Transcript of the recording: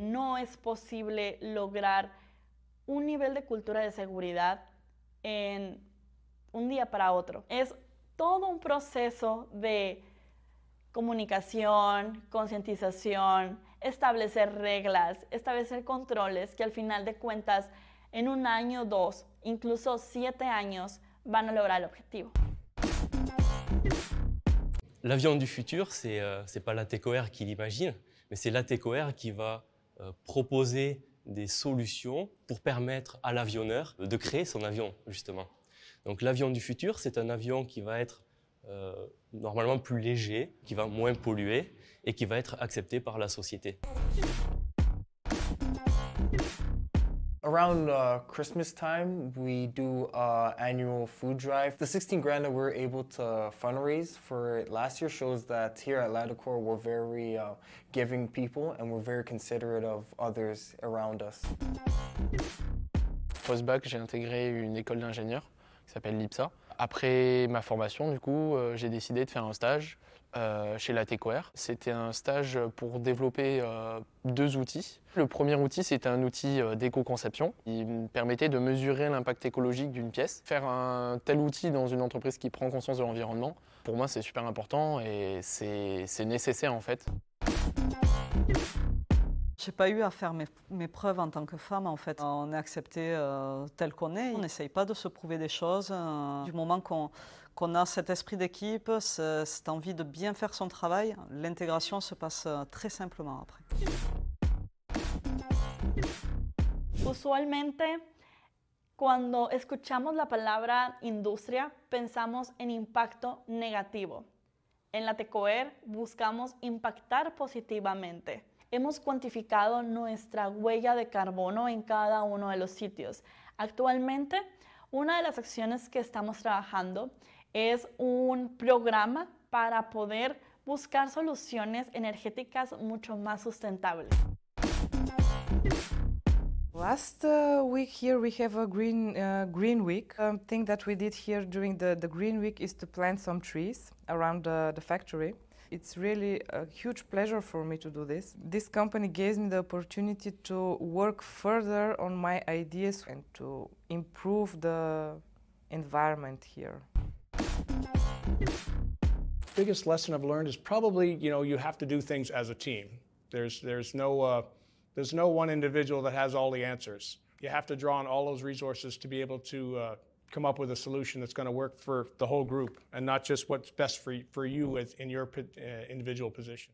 no es posible lograr un nivel de cultura de seguridad en un día para otro. Es todo un proceso de comunicación, concientización, establecer reglas, establecer controles que al final de cuentas en un año, 2, incluso 7 años van a lograr el objetivo. L'avion du futur, c'est pas l'ATCOR qui l'imagine, mais c'est l'ATCOR qui va proposer des solutions pour permettre à l'avionneur de créer son avion, justement. Donc l'avion du futur, c'est un avion qui va être normalement plus léger, qui va moins polluer et qui va être accepté par la société. Around Christmas time, we do an annual food drive. The 16 grand that we're able to fundraise for it last year shows that here at Ladicor, we're very giving people and we're very considerate of others around us. Post-bac, j'ai intégré une école d'ingénieur qui s'appelle l'IPSA. Après ma formation, du coup, j'ai décidé de faire un stage chez l'ATCOR. C'était un stage pour développer 2 outils. Le premier outil, c'était un outil d'éco-conception. Il me permettait de mesurer l'impact écologique d'une pièce. Faire un tel outil dans une entreprise qui prend conscience de l'environnement, pour moi, c'est super important et c'est nécessaire en fait. J'ai pas eu à faire mes preuves en tant que femme en fait. On est accepté tel qu'on est. On n'essaye pas de se prouver des choses. Du moment qu'on a cet esprit d'équipe, cette envie de bien faire son travail, l'intégration se passe très simplement après. Usualmente, cuando escuchamos la palabra industria, pensamos en impacto negativo. En la TECOER buscamos impactar positivamente. Hemos cuantificado nuestra huella de carbono en cada uno de los sitios. Actualmente, una de las acciones que estamos trabajando es un programa para poder buscar soluciones energéticas mucho más sustentables. Last week here we have a green week. Thing that we did here during the green week is to plant some trees around the factory. It's really a huge pleasure for me to do this. This company gives me the opportunity to work further on my ideas and to improve the environment here. Biggest lesson I've learned is probably, you have to do things as a team. There's no one individual that has all the answers. You have to draw on all those resources to be able to come up with a solution that's going to work for the whole group and not just what's best for you in your individual position.